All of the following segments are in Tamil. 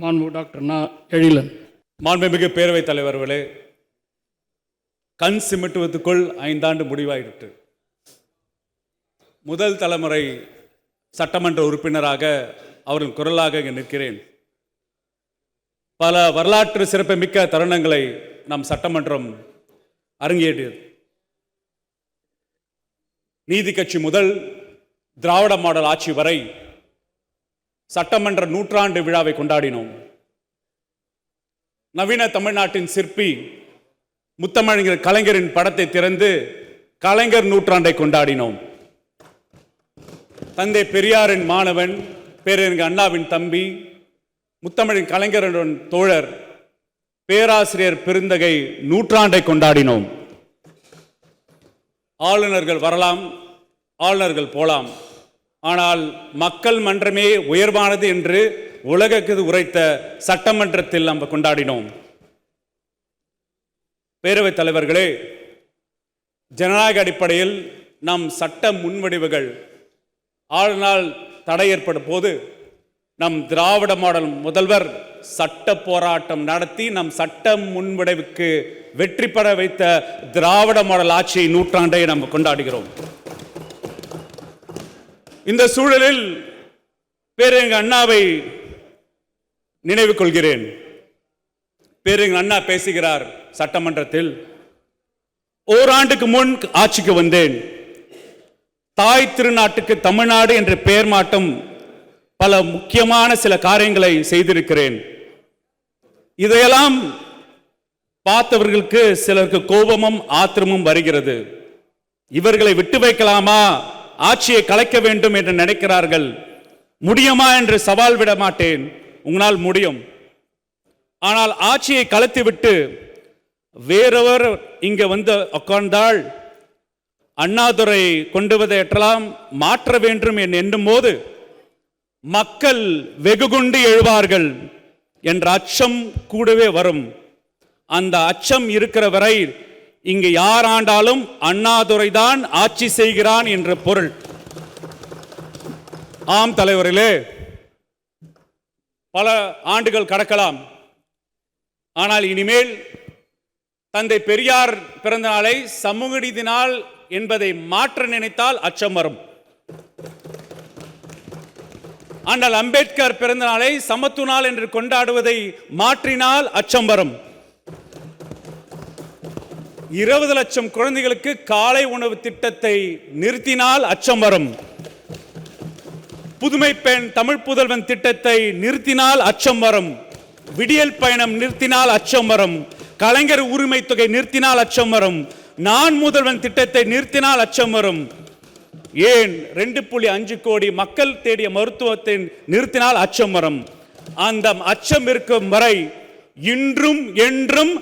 மாண்பு டாக்டர் எழிலன். மாண்புமிகு பேரவைத் தலைவர்களே, கண் சிமிட்டுவதற்குள் 5 ஆண்டு முடிவாயிட்டு முதல் தலைமுறை சட்டமன்ற உறுப்பினராக அவர்கள் குரலாக இங்கே நிற்கிறேன். பல வரலாற்று சிறப்புமிக்க தருணங்களை நம் சட்டமன்றம் அரங்கேறியது. நீதி கட்சி முதல் திராவிட மாடல் ஆட்சி வரை சட்டமன்ற நூற்றாண்டு விழாவை கொண்டாடினோம். நவீன தமிழ்நாட்டின் சிற்பி முத்தமிழர் கலைஞரின் படத்தை திறந்து கலைஞர் நூற்றாண்டை கொண்டாடினோம். தந்தை பெரியாரின் மாணவன், பேரறிஞர் அண்ணாவின் தம்பி, முத்தமிழின் கலைஞரின் தோழர் பேராசிரியர் பெருந்தகை நூற்றாண்டை கொண்டாடினோம். ஆளுநர்கள் வரலாம், ஆளுநர்கள் போலாம், ஆனால் மக்கள் மன்றமே உயர்வானது என்று உலகுக்கு உரைத்த சட்டமன்றத்தில் நம்ம கொண்டாடினோம். பேரவைத் தலைவர்களே, ஜனநாயக அடிப்படையில் நம் சட்ட முன்வடிவுகள் ஆளுநாள் தடை ஏற்படும் போது நம் திராவிட மாடல் முதல்வர் சட்ட போராட்டம் நடத்தி நம் சட்ட முன்வடிவுக்கு வெற்றி பெற வைத்த திராவிட மாடல் ஆட்சி நூற்றாண்டை நாம் கொண்டாடுகிறோம். இந்த சூழலில் பேரறிஞர் அண்ணாவை நினைவு கொள்கிறேன். பேரறிஞர் அண்ணா பேசுகிறார் சட்டமன்றத்தில், ஓராண்டுக்கு முன் ஆட்சிக்கு வந்தேன். தாய் திருநாட்டுக்கு தமிழ்நாடு என்ற பெயர் மாற்றம் பல முக்கியமான சில காரியங்களை செய்திருக்கிறேன். இதையெல்லாம் பார்த்தவர்களுக்கு சிலருக்கு கோபமும் ஆத்திரமும் வருகிறது. இவர்களை விட்டு வைக்கலாமா, ஆட்சியை கலைக்க வேண்டும் என்று நினைக்கிறார்கள். முடியுமா என்று சவால் விட மாட்டேன். உங்களால் முடியும். ஆனால் ஆட்சியை கலைத்துவிட்டு வேறவர் இங்க வந்து உட்கார்ந்தால் அண்ணாதுரை கொண்டு வதையற்றலாம் மாற்ற வேண்டும் என்று எண்ணும் போது மக்கள் வெகுகுண்டு எழுவார்கள் என்ற அச்சம் கூடவே வரும். அந்த அச்சம் இருக்கிற வரை இங்கு யார் ஆண்டாலும் அண்ணாதுரை தான் ஆட்சி செய்கிறான் என்ற பொருள். ஆம் தலைவர்களே, பல ஆண்டுகள் கடக்கலாம். ஆனால் இனிமேல் தந்தை பெரியார் பிறந்த நாளை சமூக நீதி நாள் என்பதை மாற்ற நினைத்தால் அச்சம் வரும். ஆனால் அம்பேத்கர் பிறந்த நாளை சமத்துவ நாள் என்று கொண்டாடுவதை மாற்றினால் அச்சம் வரும். 20 லட்சம் குழந்தைகளுக்கு காலை உணவு திட்டத்தை நிறுத்தினால் அச்சம் வரும். புதுமை பெண் தமிழ் புதல்வன் திட்டத்தை நிறுத்தினால் அச்சம் வரும். விடியல் பயணம் நிறுத்தினால் அச்சம் வரும். கலைஞர் உரிமை தொகை நிறுத்தினால் அச்சம் வரும். நான் முதல்வன் திட்டத்தை நிறுத்தினால் அச்சம் வரும். ஏன் 2.5 கோடி மக்கள் தேடிய மருத்துவத்தை நிறுத்தினால் அச்சம் வரும். அந்த அச்சம் இருக்கும் வரை இன்றும் என்றும்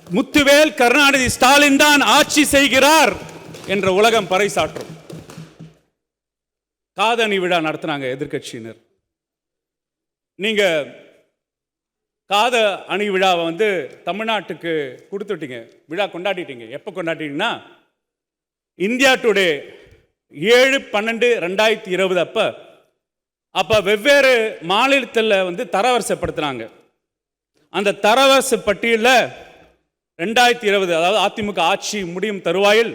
முத்துவேல் கருணாநிதி ஸ்டாலின் தான் ஆட்சி செய்கிறார் என்ற உலகம் பறைசாற்றும். காதணி விழா நடத்தினாங்க எதிர்கட்சியினர். நீங்க காத அணி விழாவை தமிழ்நாட்டுக்கு கொடுத்துட்டீங்க, விழா கொண்டாடிட்டீங்க. எப்போ கொண்டாடிட்டீங்கன்னா இந்தியா டுடே 7/12/2020 அப்போ வெவ்வேறு மாநிலத்தில் தரவரிசைப்படுத்தினாங்க. அந்த தரவரிசை பட்டியலில் 2020, அதாவது அதிமுக ஆட்சி முடியும் தருவாயில்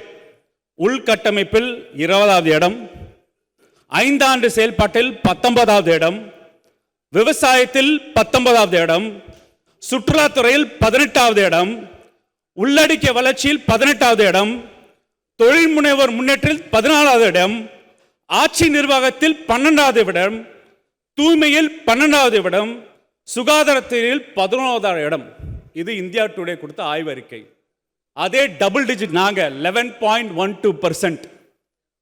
உள்கட்டமைப்பில் 20வது இடம், 5 ஆண்டு செயல்பாட்டில் 19வது இடம், விவசாயத்தில் 19வது இடம், சுற்றுலாத்துறையில் 18வது இடம், உள்ளடக்கிய வளர்ச்சியில் 18வது இடம், தொழில் முனைவோர் முன்னேற்றத்தில் 14வது இடம், ஆட்சி நிர்வாகத்தில் 12வது இடம், தூய்மையில் 12வது இடம், சுகாதாரத்தில் 11வது இடம். இது இந்தியா டுடே கொடுத்த ஆய்வறிக்கை. அதே டபுள் டிஜிட் நாங்க 11.12%.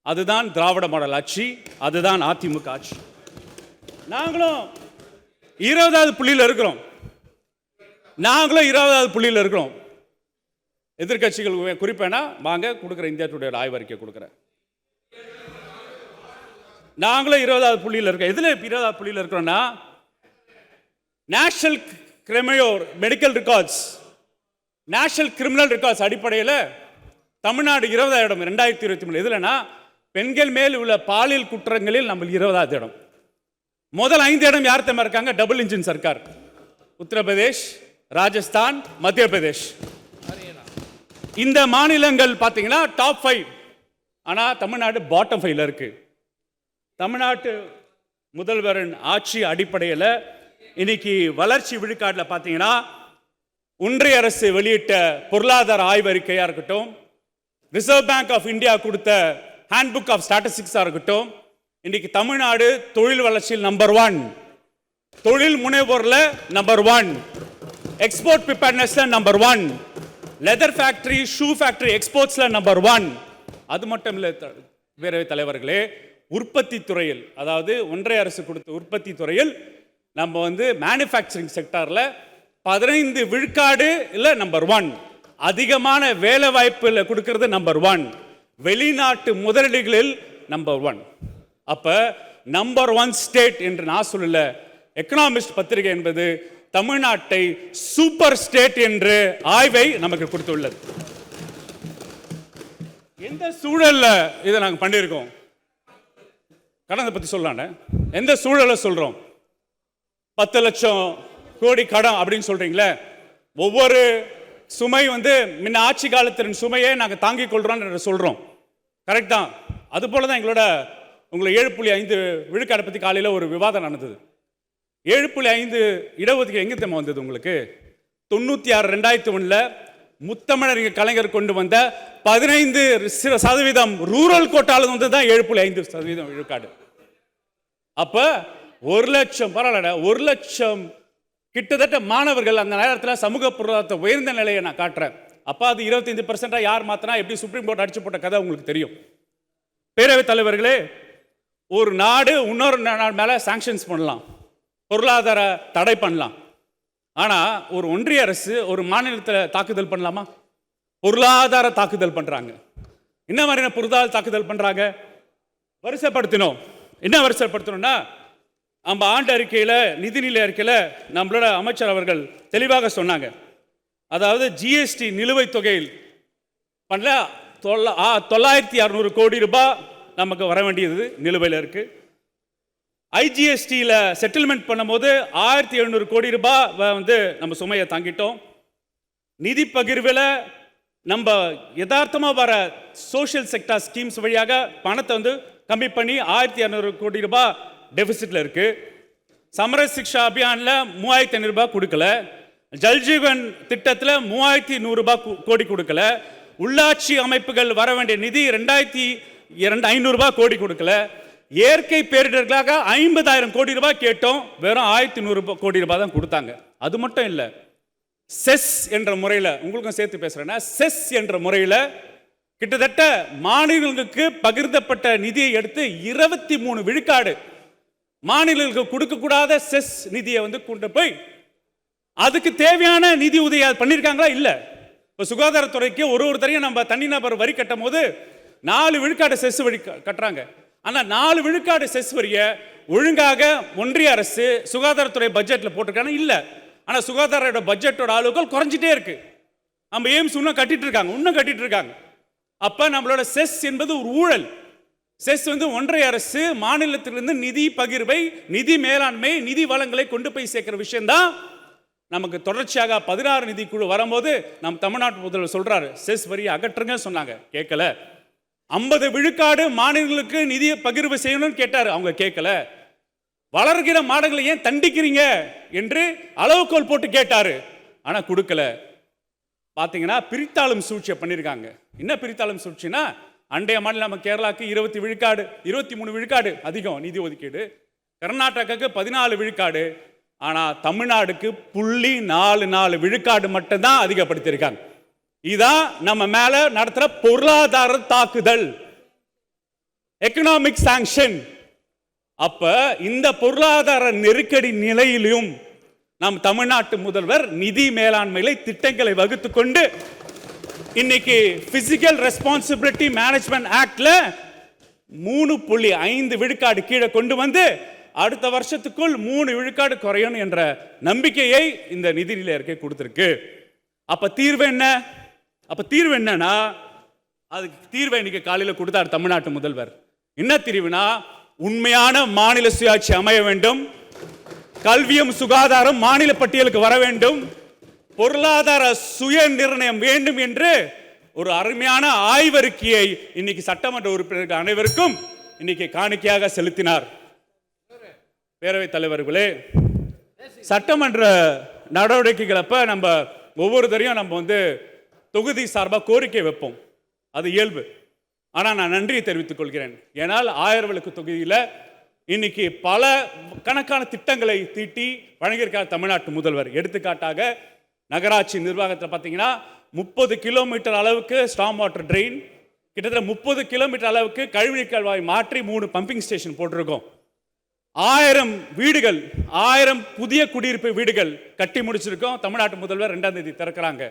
அதுதான் திராவிட மாடல் ஆட்சி, அதுதான் அதிமுக ஆட்சி. நாங்களும் 20வது புள்ளியில் இருக்கிறோம். நாங்களும் 20வது புள்ளியில் இருக்கிறோம். எதிர்கட்சிகள் குறிப்பேனா வாங்க கொடுக்குற இந்தியா டுடே ஆய்வறிக்கை கொடுக்குறேன். நாங்களும் 20வது புள்ளியில் இருக்கோம். எதுல 20வது புள்ளியில் இருக்கிறோம்னா, national medical records, national criminal records அடிப்படையில் தமிழ்நாடு 20வது இடம் 2023. எதுலனா பெண்கள் மேல் உள்ள பாலியல் குற்றங்களில் நம்ம 20வது இடம். முதல் 5 இடம் யார் தெரியுமா இருக்காங்க? டபுள் இன்ஜின் சர்க்கார். உத்தரப்பிரதேஷ், ராஜஸ்தான், மத்திய பிரதேஷ். இந்த மாநிலங்கள் பார்த்தீங்கன்னா டாப் 5. ஆனா தமிழ்நாடு பாட்டம் 5ல இருக்கு. தமிழ்நாட்டு முதல்வரின் ஆட்சி அடிப்படையில் இன்னைக்கு வளர்ச்சி விழுக்காட்டில் பார்த்தீங்கன்னா ஒன்றிய அரசு வெளியிட்ட பொருளாதார ஆய்வறிக்கையாக இருக்கட்டும், ரிசர்வ் பேங்க் ஆஃப் இந்தியா கொடுத்த ஹேண்ட்புக் ஆஃப் ஸ்டாட்டிஸ்டிக்ஸாக இருக்கட்டும், இன்னைக்கு தமிழ்நாடு தொழில் வளர்ச்சியில் நம்பர் 1, தொழில் முனைவோர்ல நம்பர் 1, எக்ஸ்போர்ட் ப்ரிப்பேர்னஸ்ல number 1, leather factory, shoe factory எக்ஸ்போர்ட்ஸ்ல நம்பர் 1. அது மட்டும் இல்லை பேரவைத் தலைவர்களே, உற்பத்தி துறையில், அதாவது ஒன்றிய அரசு கொடுத்த உற்பத்தி துறையில் நம்ம மேனுஃபேக்சரிங் செக்டாரில் 15 விழுக்காடு இல்லை நம்பர் 1. அதிகமான வேலை வாய்ப்புல கொடுக்கிறது நம்பர் 1. வெளிநாட்டு முதலீடுகளில் நம்பர் 1. அப்ப நம்பர் 1 ஸ்டேட் என்று நான் சொல்லல, எக்கனாமிஸ்ட் பத்திரிகை என்பது தமிழ்நாட்டை சூப்பர் ஸ்டேட் என்று ஆய்வை நமக்கு கொடுத்துள்ளது. எந்த சூழல்ல இதை நாங்க பண்ணியிருக்கோம்? கடனை பத்தி சொல்லலான எந்த சூழலை சொல்றோம்? 10 லட்சம் கோடி கடன் அப்படின்னு சொல்றீங்களே, ஒவ்வொரு சுமை முன்ன ஆட்சி காலத்தின் சுமையை நாங்க தாங்கிக் கொள்றோம் சொல்றோம். கரெக்ட் தான். அது போலதான் எங்களோட உங்களை 7.5 விழுக்காடை பத்தி காலையில ஒரு விவாதம் நடந்தது. 7.5 இடஒதுக்கீடு எங்க தெரியுமா வந்தது உங்களுக்கு? 96-2001 முத்தமிழர் கலைஞர் கொண்டு வந்த 15% ரூரல் கோட்டால தான் 7.5% விழுக்காடு. அப்ப 1 லட்சம் பரவாயில்ல, 1 லட்சம் கிட்டத்தட்ட மாணவர்கள் அந்த நேரத்தில் சமூக பொருளாதார உயர்ந்த நிலையை நான் காட்டுறேன். அப்ப அது 25% யார் மாத்தினா எப்படி சுப்ரீம் கோர்ட் அடிச்சு போட்ட கதை உங்களுக்கு தெரியும். பேரவைத் தலைவர்களே, ஒரு நாடு இன்னொரு நாடு மேல சாங்ஷன்ஸ் பண்ணலாம், பொருளாதார தடை பண்ணலாம். ஆனா ஒரு ஒன்றிய அரசு ஒரு மாநிலத்தில் தாக்குதல் பண்ணலாமா? பொருளாதார தாக்குதல் பண்றாங்க. என்ன மாதிரியான பொருளாதார தாக்குதல் பண்றாங்க? வரிசைப்படுத்தினோம். என்ன வரிசைப்படுத்தணும்னா, நம்ம ஆண்டு அறிக்கையில், நிதிநிலை அறிக்கையில் நம்மளோட அமைச்சர் அவர்கள் தெளிவாக சொன்னாங்க. அதாவது ஜிஎஸ்டி நிலுவைத் தொகையில் பண்ணல 9,600 கோடி ரூபாய் நமக்கு வர வேண்டியது நிலுவையில் இருக்கு. ஐஜிஎஸ்டியில் செட்டில்மெண்ட் பண்ணும்போது 1,700 கோடி ரூபாய் நம்ம சுமையை தாங்கிட்டோம். நிதி பகிர்வில் நம்ம யதார்த்தமாக வர சோஷியல் செக்டார் ஸ்கீம்ஸ் வழியாக பணத்தை கம்மி பண்ணி 1,200 கோடி ரூபாய் டெபிசிட்ல இருக்கு. சமரஸ் சிக்ஷா அபியான்ல 3,500 ரூபாய் கொடுக்கல. ஜல்ஜீவன் திட்டத்தில் 3,100 கோடி கொடுக்கல. உள்ளாட்சி அமைப்புகள் வர வேண்டிய நிதி 2,500 ரூபாய் கோடி கொடுக்கல. இயற்கை பேரிடர்களாக 50,000 கோடி ரூபாய் கேட்டோம், வெறும் 1,100 கோடி ரூபாய் தான் கொடுத்தாங்க. அது மட்டும் இல்லை, செஸ் என்ற முறையில், உங்களுக்கும் சேர்த்து பேசுறேன்னா, செஸ் என்ற முறையில் கிட்டத்தட்ட மாநிலங்களுக்கு பகிர்ந்தப்பட்ட நிதியை எடுத்து 23 விழுக்காடு மாநிலங்களுக்கு கொடுக்கக்கூடாத செஸ் நிதியை கொண்டு போய் அதுக்கு தேவையான நிதி உதவி பண்ணியிருக்காங்களா? இல்லை. இப்போ சுகாதாரத்துறைக்கு ஒருத்தரையும் நம்ம தனிநபர் வரி கட்டும் போது 4 விழுக்காடு செஸ் வரி கட்டுறாங்க. ஆனால் 4 விழுக்காடு செஸ் வரியை ஒழுங்காக ஒன்றிய அரசு சுகாதாரத்துறை பட்ஜெட்டில் போட்டிருக்காங்க இல்லை. ஆனால் சுகாதார பட்ஜெட்டோட அளவுகள் குறைஞ்சிட்டே இருக்கு. நம்ம எய்ம்ஸ் இன்னும் கட்டிட்டு இருக்காங்க. அப்ப நம்மளோட செஸ் என்பது ஒரு ஊழல். செஸ் ஒன்றிய அரசு மாநிலத்திலிருந்து நிதி பகிர்வை, நிதி மேலாண்மை, நிதி வளங்களை கொண்டு போய் சேர்க்கிற விஷயம் தான். நமக்கு தொடர்ச்சியாக 16 நிதி குழு வரும்போது நம் தமிழ்நாட்டு முதல்வர் சொல்றாரு, செஸ் வரியை அகற்றுங்க சொன்னாங்க, கேட்கல. 50 விழுக்காடு மாநிலங்களுக்கு நிதி பகிர்வு செய்யணும்னு கேட்டாரு, அவங்க கேட்கல. வளர்கிற மாடுகளை ஏன் தண்டிக்கிறீங்க என்று அளவுகோல் போட்டு கேட்டாரு, ஆனா கொடுக்கல. பாத்தீங்கன்னா பிரித்தாளும் சூழ்ச்சியை பண்ணியிருக்காங்க. என்ன பிரித்தாளும் சூழ்ச்சினா, அண்டைய மாநிலம் நம்ம கேரளாவுக்கு 20 விழுக்காடு, 23 விழுக்காடு அதிகம் நிதி ஒதுக்கீடு, கர்நாடகாவுக்கு 14 விழுக்காடு, ஆனா தமிழ்நாடுக்கு 0.44 விழுக்காடு மட்டும்தான் அதிகப்படுத்தியிருக்காங்க. இதான் நம்ம மேல நடத்துற பொருளாதார தாக்குதல், எக்கனாமிக் சாங்ஷன். அப்ப இந்த பொருளாதார நெருக்கடி நிலையிலும் நம் தமிழ்நாட்டு முதல்வர் நிதி மேலாண்மையில திட்டங்களை வகுத்துக் கொண்டு இன்னைக்கு பிசிக்கல் ரெஸ்பான்சிபிலிட்டி மேனேஜ்மெண்ட் ஆக்ட்ல 3.5 விழுக்காடு கீழே கொண்டு வந்து அடுத்த வருஷத்துக்குள் 3 விழுக்காடு குறையும் என்ற நம்பிக்கையை இந்த நிதிநிலை அறிக்கை கொடுத்திருக்கு. அப்ப தீர்வு என்ன? அதுக்கு தீர்வை இன்னைக்கு காலையில் கொடுத்தார் தமிழ்நாட்டு முதல்வர். என்ன தீர்வுனா, உண்மையான மாநில சுயாட்சி அமைய வேண்டும். கல்வியும் சுகாதாரம் மாநில பட்டியலுக்கு வர வேண்டும். பொருளாதார சுய நிர்ணயம் வேண்டும் என்று ஒரு அருமையான ஆய்வறிக்கையை இன்னைக்கு சட்டமன்ற உறுப்பினர்கள் அனைவருக்கும் இன்னைக்கு காணிக்கையாக செலுத்தினார். பேரவைத் தலைவர்களே, சட்டமன்ற நடவடிக்கைகளப்ப நம்ம ஒவ்வொருத்தரையும் நம்ம தொகுதி சார்பாக கோரிக்கை வைப்போம், அது இயல்பு. ஆனால் நான் நன்றியை தெரிவித்துக் கொள்கிறேன். ஏனால் 1000 விளக்கு தொகுதியில் இன்னைக்கு பல கணக்கான திட்டங்களை தீட்டி வழங்கியிருக்கார் தமிழ்நாட்டு முதல்வர். எடுத்துக்காட்டாக நகராட்சி நிர்வாகத்தில் பார்த்தீங்கன்னா 30 கிலோமீட்டர் அளவுக்கு ஸ்டாம் வாட்டர் ட்ரெயின், கிட்டத்தட்ட 30 கிலோமீட்டர் அளவுக்கு கழிவுநீர் கால்வாய் மாற்றி 3 பம்பிங் ஸ்டேஷன் போட்டிருக்கோம். 1000 வீடுகள், 1000 புதிய குடியிருப்பு வீடுகள் கட்டி முடிச்சிருக்கோம். தமிழ்நாட்டு முதல்வர் 2ஆம் தேதி திறக்கிறாங்க.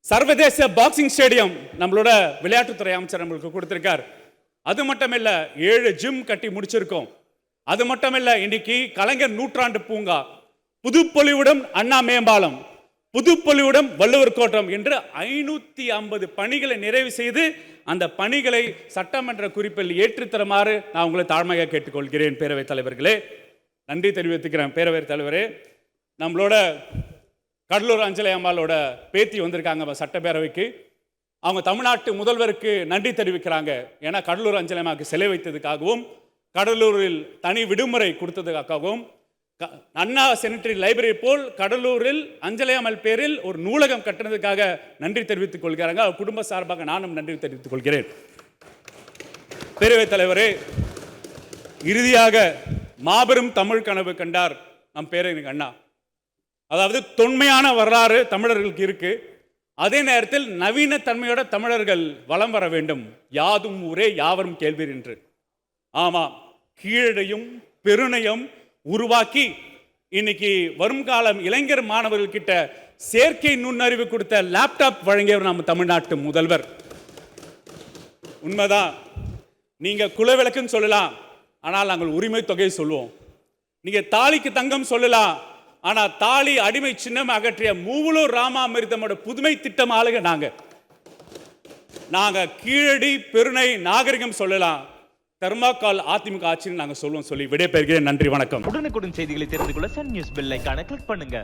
சர்வதேச பாக்ஸிங் ஸ்டேடியம் நம்மளோட விளையாட்டுத்துறை அமைச்சர் நம்மளுக்கு கொடுத்திருக்கார். அது மட்டுமில்ல 7 ஜிம் கட்டி முடிச்சிருக்கோம். அது மட்டுமில்ல இன்னைக்கு கலைஞர் நூற்றாண்டு பூங்கா, புதுப்பொலிவுடன் அண்ணா மேம்பாலம், புதுப்பொலிவுடன் வள்ளுவர் கோட்டம் என்று 550 பணிகளை நிறைவு செய்து அந்த பணிகளை சட்டமன்ற குறிப்பில் ஏற்றுத்தருமாறு நான் உங்களை தாழ்மையாக கேட்டுக்கொள்கிறேன். பேரவைத் தலைவர்களே, நன்றி தெரிவித்துக்கிறேன். பேரவைத் தலைவரே, நம்மளோட கடலூர் அஞ்சலை அம்மாளோட பேத்தி வந்திருக்காங்க சட்டப்பேரவைக்கு. அவங்க தமிழ்நாட்டு முதல்வருக்கு நன்றி தெரிவிக்கிறாங்க. ஏன்னா கடலூர் அஞ்சலை அம்மாவுக்கு சிலை வைத்ததுக்காகவும், கடலூரில் தனி விடுமுறை கொடுத்ததுக்காகவும், அண்ணா செனிட்டரி லைப்ரரி போல் கடலூரில் அஞ்சலை அம்மாள் பேரில் ஒரு நூலகம் கட்டினதுக்காக நன்றி தெரிவித்துக் கொள்கிறாங்க. அவர் குடும்ப சார்பாக நானும் நன்றி தெரிவித்துக் கொள்கிறேன். பேரவைத் தலைவரே, இறுதியாக மாபெரும் தமிழ் கனவு கண்டார் நம் பேரறிஞர் அண்ணா. அதாவது தொன்மையான வரலாறு தமிழர்களுக்கு இருக்கு. அதே நேரத்தில் நவீன தன்மையோட தமிழர்கள் வலம் வர வேண்டும். யாதும் ஊரே யாவரும் கேள்வீர் என்று. ஆமா, கீழடையும் பெருணையும் உருவாக்கி இன்னைக்கு வரும் காலம் இளைஞர் மாணவர்கள் கிட்ட செயற்கை நுண்ணறிவு கொடுத்த லேப்டாப் வழங்கியவர் நம்ம தமிழ்நாட்டு முதல்வர். உண்மைதான், நீங்க குலவிளக்குன்னு சொல்லலாம், ஆனால் நாங்கள் உரிமை தொகையை சொல்லுவோம். நீங்க தாலிக்கு தங்கம் சொல்லலாம், ஆனா தாலி அடிமை சின்னம் அகற்றிய மூவலூர் ராமாமிர்தமோட புதுமை திட்டம் ஆளுங்க நாங்க கீழடி பெருணை நாகரிகம் சொல்லலாம், தர்மாக்கால் அதிமுக ஆட்சின்னு நாங்க சொல்லுவோம் சொல்லி விடைபெறுகிறேன். நன்றி, வணக்கம். உடனுக்குடன் செய்திகளை தெரிந்து கொள்ள சன் நியூஸ் பெல் ஐகானை கிளிக் பண்ணுங்க.